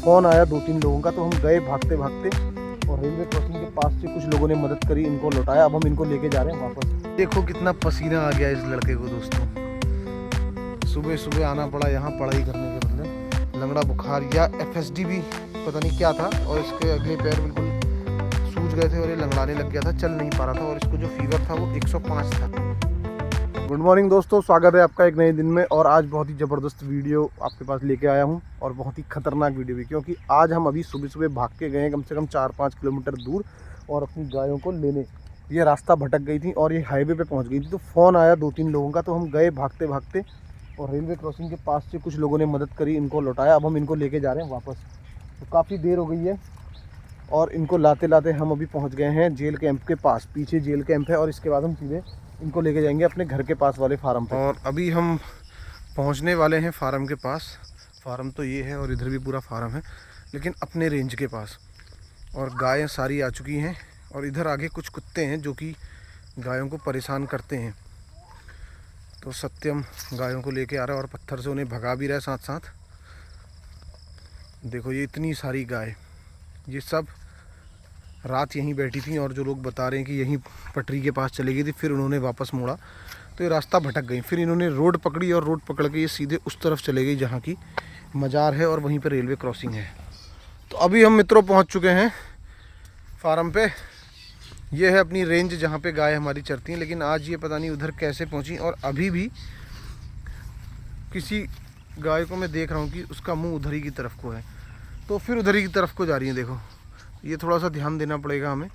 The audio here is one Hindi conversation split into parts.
फ़ोन आया 2-3 लोगों का, तो हम गए भागते भागते और रेलवे क्रॉसिंग के पास से कुछ लोगों ने मदद करी, इनको लौटाया। अब हम इनको लेके जा रहे हैं वापस। देखो कितना पसीना आ गया इस लड़के को दोस्तों। सुबह सुबह आना पड़ा यहाँ पढ़ाई करने के बदले। लंगड़ा बुखार या FSD भी पता नहीं क्या था, और इसके अगले पैर बिल्कुल सूज गए थे और ये लंगड़ाने लग गया था, चल नहीं पा रहा था, और इसको जो फीवर था वो 105 था। गुड मॉर्निंग दोस्तों, स्वागत है आपका एक नए दिन में। और आज बहुत ही ज़बरदस्त वीडियो आपके पास लेके आया हूं, और बहुत ही खतरनाक वीडियो भी, क्योंकि आज हम अभी सुबह सुबह भाग के गए हैं कम से कम 4-5 किलोमीटर दूर, और अपनी गायों को लेने। ये रास्ता भटक गई थी और ये हाईवे पे पहुंच गई थी, तो फ़ोन आया 2-3 लोगों का, तो हम गए भागते भागते और रेलवे क्रॉसिंग के पास से कुछ लोगों ने मदद करी, इनको लौटाया। अब हम इनको लेके जा रहे हैं वापस। तो काफ़ी देर हो गई है, और इनको लाते लाते हम अभी पहुँच गए हैं जेल कैंप के पास। पीछे जेल कैंप है, और इसके बाद हम सीधे इनको लेके जाएंगे अपने घर के पास वाले फार्म पे। और अभी हम पहुंचने वाले हैं फार्म के पास। फार्म तो ये है, और इधर भी पूरा फार्म है, लेकिन अपने रेंज के पास। और गायें सारी आ चुकी हैं, और इधर आगे कुछ कुत्ते हैं जो कि गायों को परेशान करते हैं। तो सत्यम गायों को लेके आ रहा है, और पत्थर से उन्हें भगा भी रहा है साथ साथ। देखो ये इतनी सारी गाय, ये सब रात यहीं बैठी थी, और जो लोग बता रहे हैं कि यहीं पटरी के पास चली गई थी, फिर उन्होंने वापस मोड़ा तो ये रास्ता भटक गई। फिर इन्होंने रोड पकड़ी, और रोड पकड़ के ये सीधे उस तरफ चले गई जहाँ की मज़ार है, और वहीं पर रेलवे क्रॉसिंग है। तो अभी हम मित्रों पहुँच चुके हैं फार्म पे। ये है अपनी रेंज जहाँ पे गाय हमारी चरती हैं, लेकिन आज ये पता नहीं उधर कैसे पहुँची। और अभी भी किसी गाय को मैं देख रहा हूँ कि उसका मुँह उधर ही की तरफ को है, तो फिर उधर ही की तरफ को जा रही है। देखो ये थोड़ा सा ध्यान देना पड़ेगा हमें।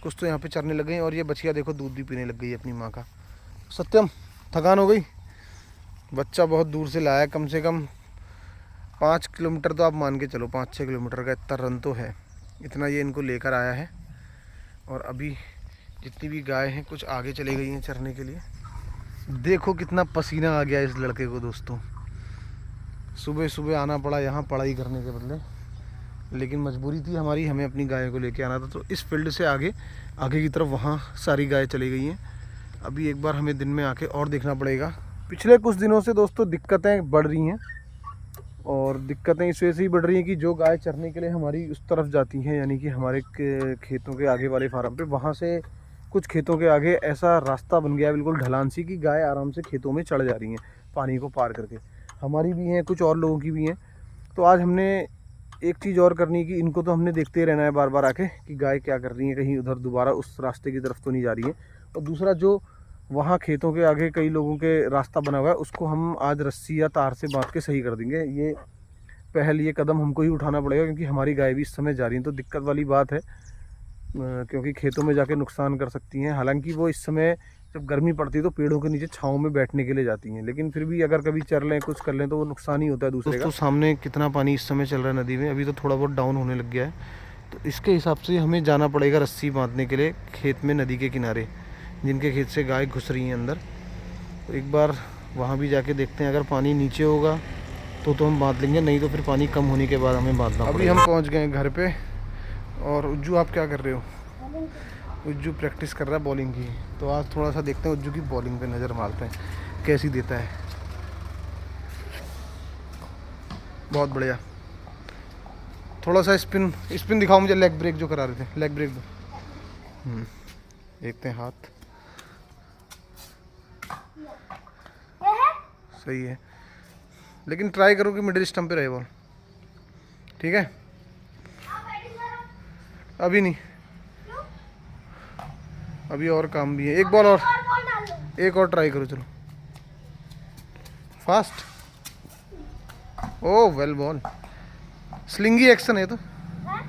कुछ तो यहाँ पे चरने लग गए हैं, और ये बछिया देखो दूध भी पीने लग गई है अपनी माँ का। सत्यम थकान हो गई, बच्चा बहुत दूर से लाया, कम से कम 5 किलोमीटर तो आप मान के चलो, 5-6 किलोमीटर का इतना रन तो है, इतना ये इनको लेकर आया है। और अभी जितनी भी गाय हैं कुछ आगे चली गई हैं चरने के लिए। देखो कितना पसीना आ गया इस लड़के को दोस्तों। सुबह सुबह आना पड़ा यहाँ पढ़ाई करने के बदले, लेकिन मजबूरी थी हमारी, हमें अपनी गायों को लेके आना था। तो इस फील्ड से आगे की तरफ वहाँ सारी गायें चली गई हैं। अभी एक बार हमें दिन में आके और देखना पड़ेगा। पिछले कुछ दिनों से दोस्तों दिक्कतें बढ़ रही हैं, और दिक्कतें इस वजह से ही बढ़ रही हैं कि जो गाय चरने के लिए हमारी उस तरफ जाती हैं, यानी कि हमारे खेतों के आगे वाले फार्म पे, वहाँ से कुछ खेतों के आगे ऐसा रास्ता बन गया है बिल्कुल ढलान सी, कि गाय आराम से खेतों में चढ़ जा रही हैं पानी को पार करके। हमारी भी हैं, कुछ और लोगों की भी हैं। तो आज हमने एक चीज़ और करनी है कि इनको तो हमने देखते ही रहना है बार बार आके कि गाय क्या कर रही है, कहीं उधर दोबारा उस रास्ते की तरफ तो नहीं जा रही है। और दूसरा, जो वहाँ खेतों के आगे कई लोगों के रास्ता बना हुआ है, उसको हम आज रस्सी या तार से बांध के सही कर देंगे। ये कदम हमको ही उठाना पड़ेगा, क्योंकि हमारी गाय भी इस समय जा रही हैं। तो दिक्कत वाली बात है, क्योंकि खेतों में जाके नुकसान कर सकती हैं। हालांकि वो इस समय जब गर्मी पड़ती है तो पेड़ों के नीचे छाँव में बैठने के लिए जाती हैं, लेकिन फिर भी अगर कभी चर लें, कुछ कर लें, तो वो नुकसान ही होता है दूसरे का। तो सामने कितना पानी इस समय चल रहा है नदी में, अभी तो थोड़ा बहुत डाउन होने लग गया है। तो इसके हिसाब से हमें जाना पड़ेगा रस्सी बांधने के लिए खेत में, नदी के किनारे, जिनके खेत से गाय घुस रही हैं अंदर। तो एक बार वहाँ भी जाके देखते हैं, अगर पानी नीचे होगा तो हम बांध लेंगे, नहीं तो फिर पानी कम होने के बाद हमें बांधना पड़ेगा। अभी हम पहुँच गए घर पर। और उज्जू आप क्या कर रहे हो? उज्जू प्रैक्टिस कर रहा है बॉलिंग की। तो आज थोड़ा सा देखते हैं उज्जू की बॉलिंग पे नज़र मारते हैं कैसी देता है। बहुत बढ़िया, थोड़ा सा स्पिन दिखाओ मुझे, लेग ब्रेक जो करा रहे थे, लेग ब्रेक दो। देखते हैं हाथ सही है, लेकिन ट्राई करो कि मिडिल स्टंप पे रहे बॉल, ठीक है? अभी नहीं, अभी और काम भी है। एक बॉल और, एक और ट्राई करो, चलो फास्ट। ओ वेल बॉल, स्लिंगी एक्शन है तो,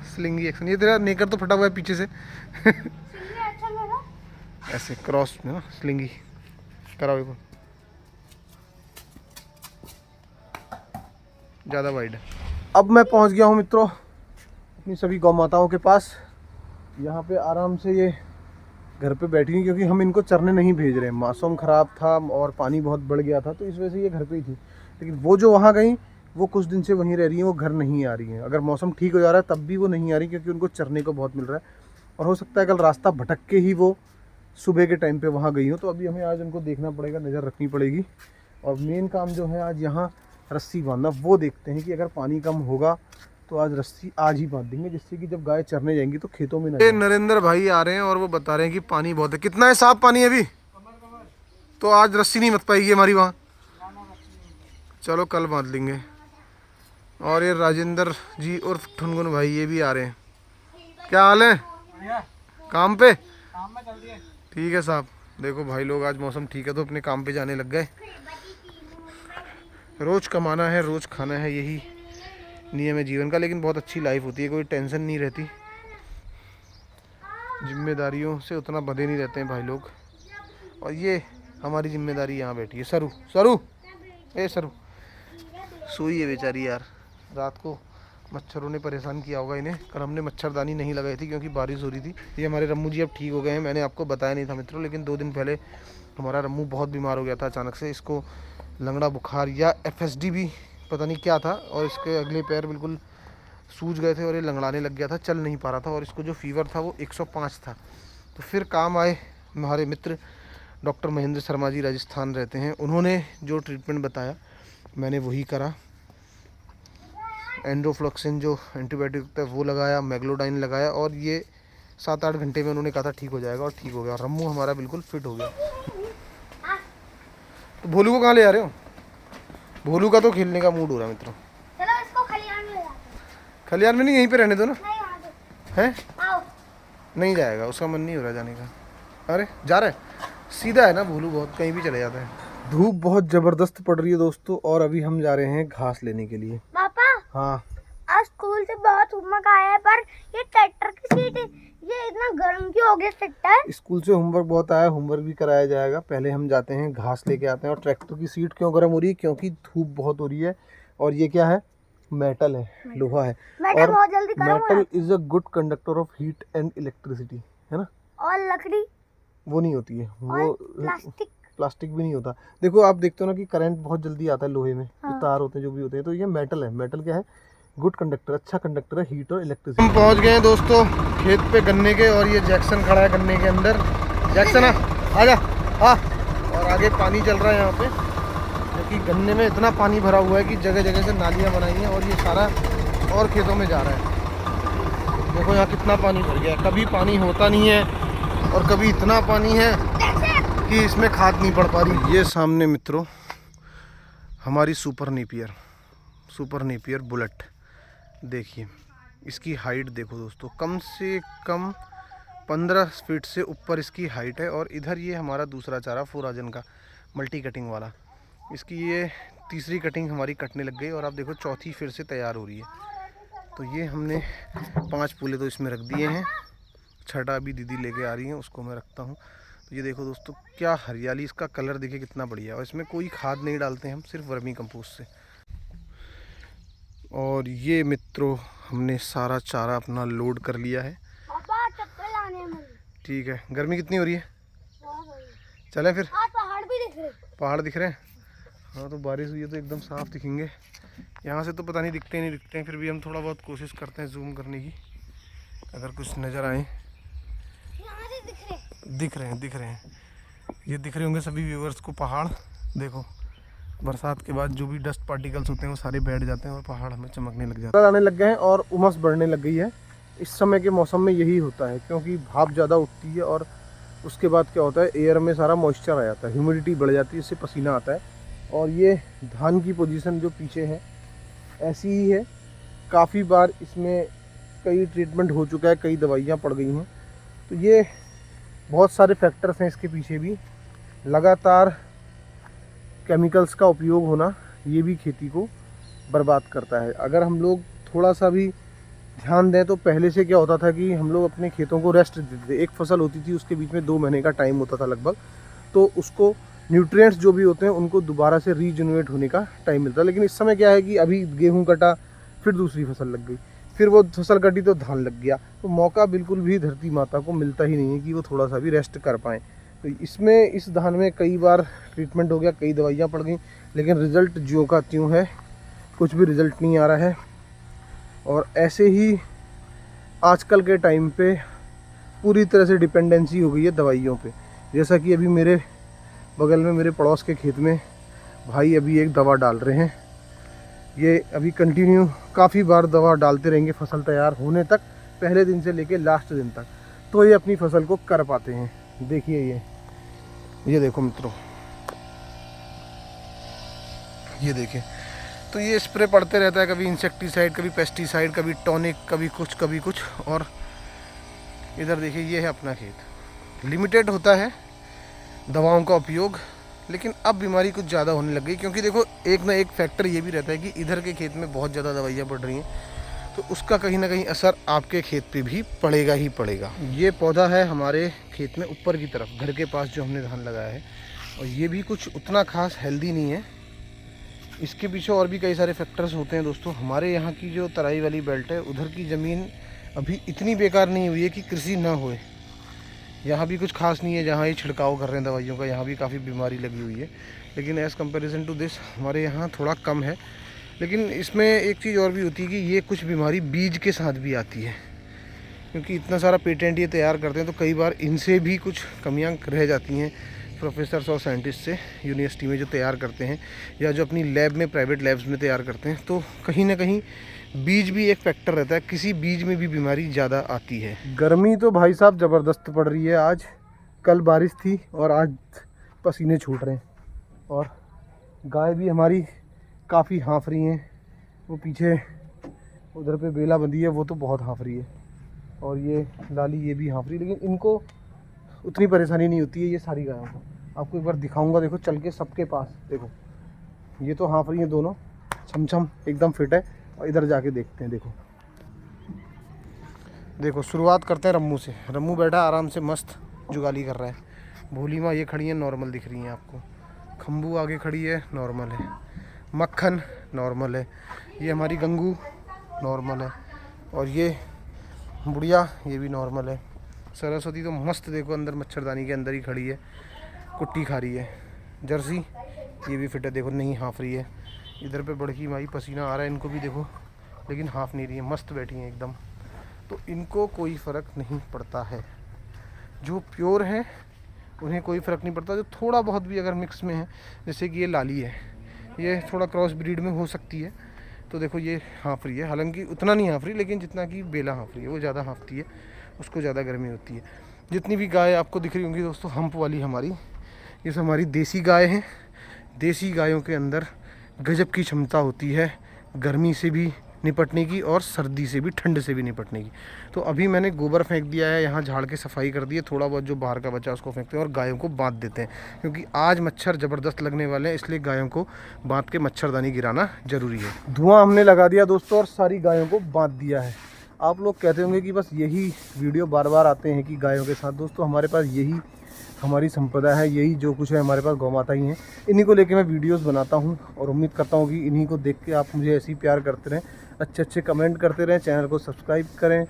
स्लिंगी एक्शन। ये तेरा नेकर तो फटा हुआ है पीछे से। ऐसे क्रॉस में ना स्लिंगी कराओ, एक ज़्यादा वाइड है। अब मैं पहुंच गया हूं मित्रों अपनी सभी गौ माताओं के पास। यहाँ पे आराम से ये घर पे बैठी हुई, क्योंकि हम इनको चरने नहीं भेज रहे हैं। मौसम ख़राब था और पानी बहुत बढ़ गया था, तो इस वजह से ये घर पे ही थी। लेकिन वो जो वहाँ गई, वो कुछ दिन से वहीं रह रही हैं, वो घर नहीं आ रही हैं। अगर मौसम ठीक हो जा रहा है तब भी वो नहीं आ रही, क्योंकि उनको चरने को बहुत मिल रहा है। और हो सकता है कल रास्ता भटक के ही वो सुबह के टाइम पे वहाँ गई हो। तो अभी हमें आज उनको देखना पड़ेगा, नज़र रखनी पड़ेगी। और मेन काम जो है आज यहाँ रस्सी बांधना, वो देखते हैं कि अगर पानी कम होगा तो आज रस्सी आज ही बांध देंगे, जिससे कि जब गाय चरने जाएंगी तो खेतों में ना। नरेंद्र भाई आ रहे हैं और वो बता रहे हैं कि पानी बहुत है। कितना है साफ पानी अभी? तो आज रस्सी नहीं मत पाएगी हमारी वहाँ। चलो कल बांध लेंगे। और ये राजेंद्र जी और ठुनगुन भाई ये भी आ रहे हैं। क्या हाल है? काम पे? ठीक है साहब। देखो भाई लोग आज मौसम ठीक है तो अपने काम पे जाने लग गए। रोज़ कमाना है, रोज़ खाना है, यही नियम है जीवन का। लेकिन बहुत अच्छी लाइफ होती है, कोई टेंशन नहीं रहती, जिम्मेदारियों से उतना बंधे नहीं रहते हैं भाई लोग। और ये हमारी जिम्मेदारी यहाँ बैठी है। सरू सरू ए सरू सोई है बेचारी यार। रात को मच्छरों ने परेशान किया होगा इन्हें। कल हमने मच्छरदानी नहीं लगाई थी क्योंकि बारिश हो रही थी। ये हमारे रम्मू जी अब ठीक हो गए हैं। मैंने आपको बताया नहीं था मित्रों, लेकिन 2 दिन पहले हमारा रम्मू बहुत बीमार हो गया था अचानक से। इसको लंगड़ा बुखार या FSD भी पता नहीं क्या था, और इसके अगले पैर बिल्कुल सूज गए थे और ये लंगड़ाने लग गया था, चल नहीं पा रहा था। और इसको जो फीवर था वो 105 था। तो फिर काम आए हमारे मित्र डॉक्टर महेंद्र शर्मा जी, राजस्थान रहते हैं। उन्होंने जो ट्रीटमेंट बताया मैंने वही करा। एंडोफ्लॉक्सिन जो एंटीबायोटिक होता है वो लगाया, मैग्लोडाइन लगाया, और ये 7-8 घंटे में उन्होंने कहा था ठीक हो जाएगा, और ठीक हो गया। रम्मू हमारा बिल्कुल फिट हो गया। तो भोलू को कहाँ ले आ रहे हो? भोलू का तो खेलने का मूड हो रहा है मित्रों। चलो इसको खलियान में ले आते हैं। खलियान में नहीं, यहीं पे रहने दो ना। नहीं वहाँ पे। हैं? आओ। नहीं जाएगा, उसका मन नहीं हो रहा जाने का। अरे जा रहा है, सीधा है ना भोलू, बहुत कहीं भी चले जाता है। धूप बहुत ज़बरदस्त पड़ रही है दोस्तों, और अभी हम जा रहे हैं घास लेने के लिए। पापा हाँ आज स्कूल से बहुत होमवर्क आया है, पर ये ट्रैक्टर की सीट ये इतना गर्म क्यों हो गया ट्रैक्टर? स्कूल से होमवर्क बहुत आया, होमवर्क भी कराया जाएगा। पहले हम जाते हैं घास लेके आते हैं। और ट्रैक्टर की सीट क्यों गर्म हो रही है? क्योंकि धूप बहुत हो रही है। और ये क्या है? मेटल है, लोहा है। मेटल बहुत जल्दी गर्म हो metal is a good conductor of heat and electricity, है ना। और लकड़ी वो नहीं होती है, वो प्लास्टिक भी नहीं होता। देखो आप देखते हो ना कि करंट बहुत जल्दी आता है लोहे में। हाँ। जो तार होते हैं जो भी होते हैं, तो ये मेटल है। मेटल क्या है? गुड कंडक्टर, अच्छा कंडक्टर है हीट और इलेक्ट्रिसिटी। हम पहुंच गए हैं दोस्तों खेत पे गन्ने के, और ये जैक्सन खड़ा है गन्ने के अंदर। जैक्सन आ जा आ। और आगे पानी चल रहा है यहाँ पे, क्योंकि गन्ने में इतना पानी भरा हुआ है कि जगह जगह से नालियाँ बनाई हैं, और ये सारा और खेतों में जा रहा है। देखो यहाँ कितना पानी भर गया है। कभी पानी होता नहीं है और कभी इतना पानी है कि इसमें खाद नहीं पड़ पा रही। ये सामने मित्रों हमारी सुपर नेपियर बुलेट। देखिए इसकी हाइट देखो दोस्तों, कम से कम 15 फीट से ऊपर इसकी हाइट है। और इधर ये हमारा दूसरा चारा फोराजन का मल्टी कटिंग वाला, इसकी ये तीसरी कटिंग हमारी कटने लग गई, और आप देखो चौथी फिर से तैयार हो रही है। तो ये हमने 5 पूले तो इसमें रख दिए हैं, छठा अभी दीदी लेके आ रही हैं, उसको मैं रखता हूँ। तो ये देखो दोस्तों क्या हरियाली, इसका कलर देखिए कितना बढ़िया है। और इसमें कोई खाद नहीं डालते हैं हम, सिर्फ वर्मी कंपोस्ट से। और ये मित्रों हमने सारा चारा अपना लोड कर लिया है। ठीक है, गर्मी कितनी हो रही है? चलें फिर? पहाड़ भी दिख रहे। पहाड़ दिख रहे हैं? हाँ तो बारिश हुई है तो एकदम साफ दिखेंगे। यहाँ से तो पता नहीं दिखते नहीं दिखते हैं, फिर भी हम थोड़ा बहुत कोशिश करते हैं जूम करने की, अगर कुछ नज़र आए। दिख रहे हैं। ये दिख रहे होंगे सभी व्यूवर्स को पहाड़। देखो बरसात के बाद जो भी डस्ट पार्टिकल्स होते हैं वो सारे बैठ जाते हैं और पहाड़ हमें चमकने लग जाते हैं, आने लग गए हैं और उमस बढ़ने लग गई है। इस समय के मौसम में यही होता है, क्योंकि भाप ज़्यादा उठती है और उसके बाद क्या होता है, एयर में सारा मॉइस्चर आ जाता है, ह्यूमिडिटी बढ़ जाती है, इससे पसीना आता है। और ये धान की पोजीशन जो पीछे है ऐसी ही है। काफ़ी बार इसमें कई ट्रीटमेंट हो चुका है, कई दवाइयाँ पड़ गई हैं। तो ये बहुत सारे फैक्टर्स हैं इसके पीछे भी। लगातार केमिकल्स का उपयोग होना ये भी खेती को बर्बाद करता है। अगर हम लोग थोड़ा सा भी ध्यान दें तो पहले से क्या होता था कि हम लोग अपने खेतों को रेस्ट देते थे। एक फसल होती थी, उसके बीच में 2 महीने का टाइम होता था लगभग, तो उसको न्यूट्रिएंट्स जो भी होते हैं उनको दोबारा से रीजनरेट होने का टाइम मिलता है। लेकिन इस समय क्या है कि अभी गेहूँ कटा, फिर दूसरी फसल लग गई, फिर वो फसल कटी तो धान लग गया, तो मौका बिल्कुल भी धरती माता को मिलता ही नहीं है कि वो थोड़ा सा भी रेस्ट कर पाएँ। तो इसमें इस धान में कई बार ट्रीटमेंट हो गया, कई दवाइयाँ पड़ गई, लेकिन रिज़ल्ट ज्यों का त्यों है, कुछ भी रिज़ल्ट नहीं आ रहा है। और ऐसे ही आजकल के टाइम पे पूरी तरह से डिपेंडेंसी हो गई है दवाइयों पे। जैसा कि अभी मेरे बगल में मेरे पड़ोस के खेत में भाई अभी एक दवा डाल रहे हैं, ये अभी कंटिन्यू काफ़ी बार दवा डालते रहेंगे फसल तैयार होने तक, पहले दिन से लेके लास्ट दिन तक, तो ये अपनी फसल को कर पाते हैं। देखिए ये देखो मित्रों, ये देखिए, तो ये स्प्रे पड़ते रहता है, कभी इंसेक्टिसाइड, कभी पेस्टिसाइड, कभी टॉनिक, कभी कुछ। और इधर देखिए ये है अपना खेत। लिमिटेड होता है दवाओं का उपयोग, लेकिन अब बीमारी कुछ ज़्यादा होने लग गई, क्योंकि देखो एक ना एक फैक्टर ये भी रहता है कि इधर के खेत में बहुत ज़्यादा दवाइयाँ पड़ रही हैं, तो उसका कहीं ना कहीं असर आपके खेत पे भी पड़ेगा ही पड़ेगा। ये पौधा है हमारे खेत में ऊपर की तरफ, घर के पास जो हमने धान लगाया है, और ये भी कुछ उतना खास हेल्दी नहीं है। इसके पीछे और भी कई सारे फैक्टर्स होते हैं दोस्तों। हमारे यहाँ की जो तराई वाली बेल्ट है, उधर की ज़मीन अभी इतनी बेकार नहीं हुई है कि कृषि ना होए। यहाँ भी कुछ खास नहीं है, जहाँ ये छिड़काव कर रहे हैं दवाइयों का, यहाँ भी काफ़ी बीमारी लगी हुई है, लेकिन एज़ कंपैरिजन टू दिस हमारे यहाँ थोड़ा कम है। लेकिन इसमें एक चीज़ और भी होती है कि ये कुछ बीमारी बीज के साथ भी आती है, क्योंकि इतना सारा पेटेंट ये तैयार करते हैं, तो कई बार इनसे भी कुछ कमियाँ रह जाती हैं। प्रोफेसर्स और साइंटिस्ट से यूनिवर्सिटी में जो तैयार करते हैं, या जो अपनी लैब में, प्राइवेट लैब्स में तैयार करते हैं, तो कहीं ना कहीं बीज भी एक फैक्टर रहता है, किसी बीज में भी बीमारी ज़्यादा आती है। गर्मी तो भाई साहब ज़बरदस्त पड़ रही है आज, कल बारिश थी और आज पसीने छूट रहे हैं। और गाय भी हमारी काफ़ी हाँफ रही हैं, वो पीछे उधर पे बेला बंधी है, वो तो बहुत हाँफ रही है, और ये लाली ये भी हाँफ रही है, लेकिन इनको उतनी परेशानी नहीं होती है ये सारी गायों को। आपको एक बार दिखाऊंगा, देखो चल के सबके पास, देखो ये तो हाँफ रही हैं दोनों, छमछम एकदम फिट है। और इधर जाके देखते हैं, देखो शुरुआत करते हैं रम्मू से। रम्मू बैठा आराम से मस्त जुगाली कर रहा है। भोली माँ ये खड़ी है, नॉर्मल दिख रही हैं आपको। खम्बू आगे खड़ी है, नॉर्मल है। मक्खन नॉर्मल है। ये हमारी गंगू नॉर्मल है, और ये बुढ़िया ये भी नॉर्मल है। सरस्वती तो मस्त देखो अंदर मच्छरदानी के अंदर ही खड़ी है, कुट्टी खा रही है। जर्सी ये भी फिट है, देखो नहीं हाँफ रही है। इधर पे बड़की माई पसीना आ रहा है इनको भी देखो, लेकिन हाँफ नहीं रही है, मस्त बैठी हैं एकदम। तो इनको कोई फ़र्क नहीं पड़ता है। जो प्योर हैं उन्हें कोई फ़र्क नहीं पड़ता। जो थोड़ा बहुत भी अगर मिक्स में है, जैसे कि ये लाली है, ये थोड़ा क्रॉस ब्रीड में हो सकती है, तो देखो ये हाँफ रही है। हालांकि उतना नहीं हाँफ रही, लेकिन जितना कि बेला हाँफ रही है, वो ज़्यादा हाँफती है, उसको ज़्यादा गर्मी होती है। जितनी भी गाय आपको दिख रही होंगी दोस्तों हम्प वाली हमारी, ये सब हमारी देसी गाय हैं। देसी गायों के अंदर गजब की क्षमता होती है गर्मी से भी निपटने की, और सर्दी से भी, ठंड से भी निपटने की। तो अभी मैंने गोबर फेंक दिया है, यहाँ झाड़ के सफाई कर दी है, थोड़ा बहुत जो बाहर का बचा उसको फेंकते हैं और गायों को बांध देते हैं, क्योंकि आज मच्छर ज़बरदस्त लगने वाले हैं, इसलिए गायों को बांध के मच्छरदानी गिराना ज़रूरी है। धुआं हमने लगा दिया दोस्तों, और सारी गायों को बांध दिया है। आप लोग कहते होंगे कि बस यही वीडियो बार बार आते हैं कि गायों के साथ। दोस्तों हमारे पास यही हमारी संपदा है, यही जो कुछ है हमारे पास गौ माता ही हैं। इन्हीं को लेके मैं वीडियोस बनाता हूं, और उम्मीद करता हूं कि इन्हीं को देख के आप मुझे ऐसे ही प्यार करते रहें, अच्छे कमेंट करते रहें, चैनल को सब्सक्राइब करें,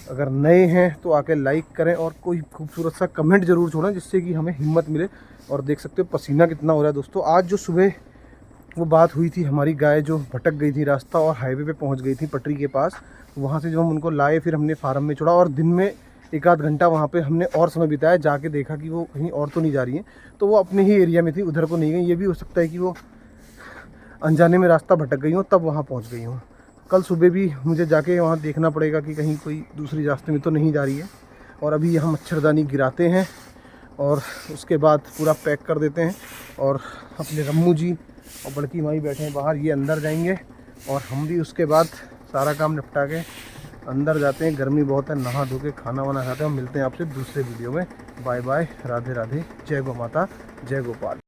अगर नए हैं तो आके लाइक करें, और कोई खूबसूरत सा कमेंट ज़रूर छोड़ें, जिससे कि हमें हिम्मत मिले। और देख सकते हो पसीना कितना हो रहा है दोस्तों। आज जो सुबह वो बात हुई थी, हमारी गाय जो भटक गई थी रास्ता और हाईवे पे पहुंच गई थी पटरी के पास, वहाँ से जो हम उनको लाए, फिर हमने फार्म में छोड़ा, और दिन में 1 आध घंटा वहाँ पे हमने और समय बिताया, जाके देखा कि वो कहीं और तो नहीं जा रही हैं। तो वो अपने ही एरिया में थी, उधर को नहीं गई। ये भी हो सकता है कि वो अनजाने में रास्ता भटक गई हो, तब वहाँ पहुँच गई हूँ। कल सुबह भी मुझे जाके वहाँ देखना पड़ेगा कि कहीं कोई दूसरी रास्ते में तो नहीं जा रही है। और अभी यहाँ मच्छरदानी गिराते हैं, और उसके बाद पूरा पैक कर देते हैं। और अपने रम्मू जी और बड़की माई बैठे हैं बाहर, ये अंदर जाएंगे, और हम भी उसके बाद सारा काम निपटा के अंदर जाते हैं। गर्मी बहुत है, नहा धो के खाना वाना खाते हैं। हम मिलते हैं आपसे दूसरे वीडियो में। बाय बाय, राधे राधे, जय गौ माता, जय गोपाल।